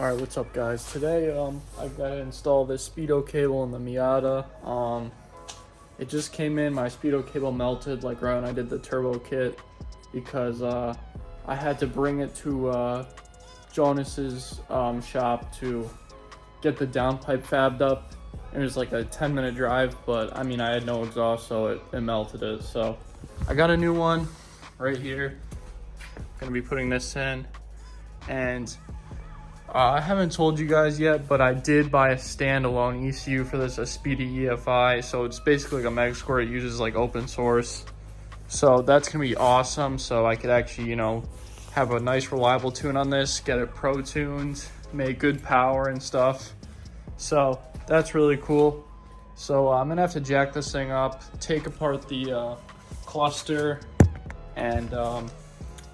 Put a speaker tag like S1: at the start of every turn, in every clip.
S1: Alright, what's up guys? Today I've got to install this speedo cable in the Miata. It just came in, my speedo cable melted like right when I did the turbo kit because I had to bring it to Jonas's shop to get the downpipe fabbed up. It was like a 10-minute drive, but I mean I had no exhaust, so it melted it. So I got a new one right here. I'm gonna be putting this in, and I haven't told you guys yet, but I did buy a standalone ECU for this, a Speedy EFI. So it's basically like a Meg Square. It uses like open source. So that's gonna be awesome. So I could actually, you know, have a nice reliable tune on this, get it pro tuned, make good power and stuff. So that's really cool. So I'm gonna have to jack this thing up, take apart the cluster, and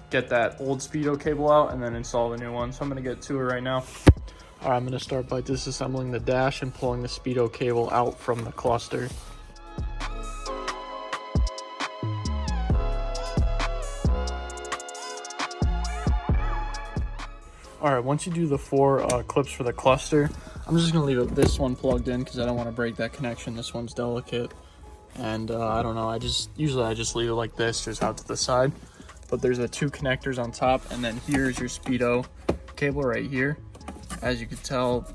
S1: get that old speedo cable out and then install the new one. So I'm gonna get to it right now. All right, I'm gonna start by disassembling the dash and pulling the speedo cable out from the cluster. All right, once you do the 4 clips for the cluster, I'm just gonna leave this one plugged in because I don't want to break that connection. This one's delicate, and I don't know, I just leave it like this, just out to the side. But there's the 2 connectors on top, and then here's your speedo cable right here. As you can tell,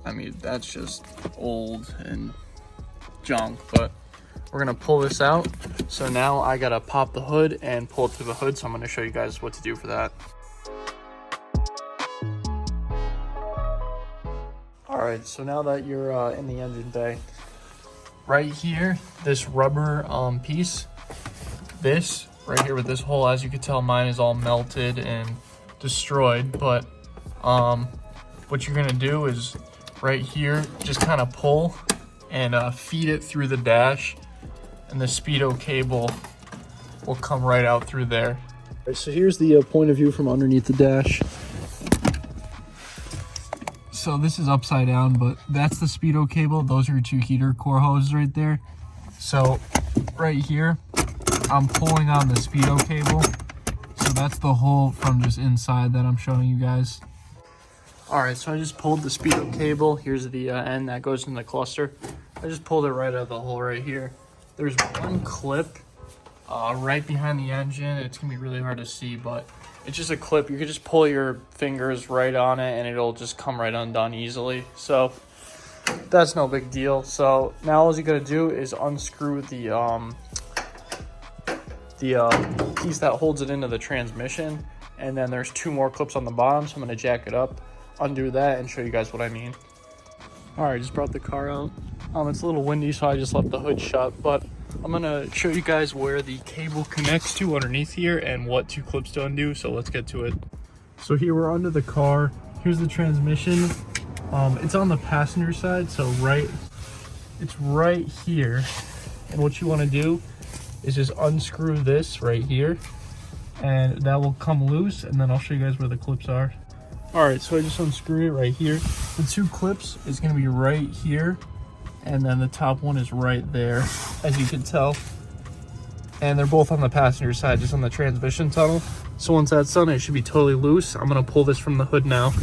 S1: I mean, that's just old and junk, but we're gonna pull this out. So now I gotta pop the hood and pull it through the hood, so I'm gonna show you guys what to do for that. All right, so now that you're in the engine bay, right here, this rubber piece, this right here with this hole, as you can tell, mine is all melted and destroyed, but what you're gonna do is right here, just kind of pull and feed it through the dash, and the speedo cable will come right out through there. All right, so here's the point of view from underneath the dash. So this is upside down, but that's the speedo cable. Those are your 2 heater core hoses right there. So right here, I'm pulling on the speedo cable. So that's the hole from just inside that I'm showing you guys. All right, so I just pulled the speedo cable. Here's the end that goes in the cluster. I just pulled it right out of the hole right here. There's one clip right behind the engine. It's gonna be really hard to see, but it's just a clip. You could just pull your fingers right on it and it'll just come right undone easily. So that's no big deal. So now all you gotta do is unscrew the piece that holds it into the transmission, and then there's 2 more clips on the bottom, so I'm gonna jack it up, undo that, and show you guys what I mean. All right, just brought the car out. It's a little windy, so I just left the hood shut, but I'm gonna show you guys where the cable connects to underneath here and what 2 clips to undo, so let's get to it. So here we're under the car. Here's the transmission. It's on the passenger side, so it's right here, and what you wanna do is just unscrew this right here, and that will come loose, and then I'll show you guys where the clips are. All right, so I just unscrewed it right here. The 2 clips is gonna be right here, and then the top one is right there, as you can tell. And they're both on the passenger side, just on the transmission tunnel. So once that's done, it should be totally loose. I'm gonna pull this from the hood now.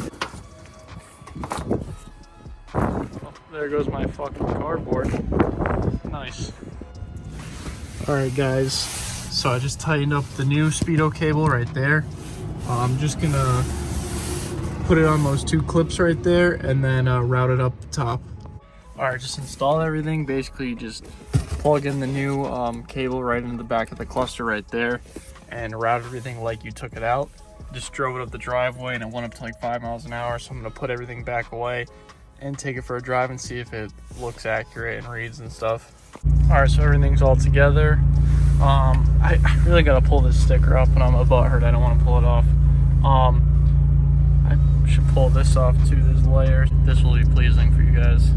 S1: Oh, there goes my fucking cardboard. Nice. All right, guys, so I just tightened up the new speedo cable right there. I'm just gonna put it on those 2 clips right there, and then route it up the top. All right, just install everything. Basically, you just plug in the new cable right into the back of the cluster right there, and route everything like you took it out. Just drove it up the driveway, and it went up to like 5 miles an hour, so I'm gonna put everything back away and take it for a drive and see if it looks accurate and reads and stuff. All right, so everything's all together. I really gotta pull this sticker off, and I'm a butthurt. I don't want to pull it off. I should pull this off too. There's layers. This will be pleasing for you guys.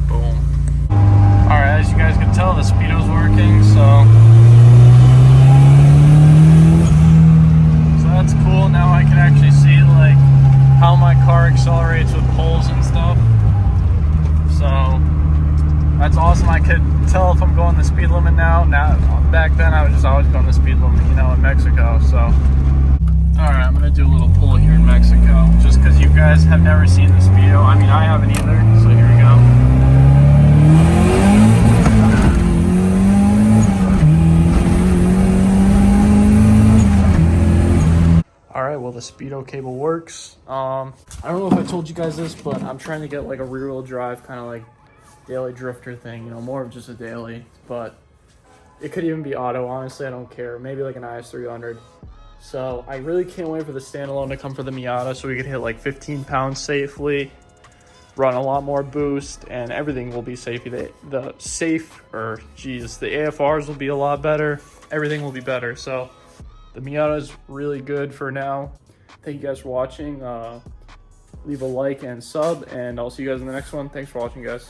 S1: Boom. All right, as you guys can tell, the speedo's working. So that's cool. Now I can actually see like how my car accelerates with poles and stuff. So that's awesome. I could tell if I'm going the speed limit now. Back then I was just always going the speed limit, you know, in Mexico. So Alright, I'm gonna do a little pull here in Mexico, just because you guys have never seen the speedo. I mean, I haven't either, so here we go. Alright, well the speedo cable works. I don't know if I told you guys this, but I'm trying to get like a rear wheel drive kind of like daily drifter thing, you know, more of just a daily, but it could even be auto, honestly, I don't care. Maybe like an IS300. So I really can't wait for the standalone to come for the Miata so we could hit like 15 pounds safely, run a lot more boost, and everything will be safe. The AFRs will be a lot better. Everything will be better. So the Miata is really good for now. Thank you guys for watching. Leave a like and sub, and I'll see you guys in the next one. Thanks for watching, guys.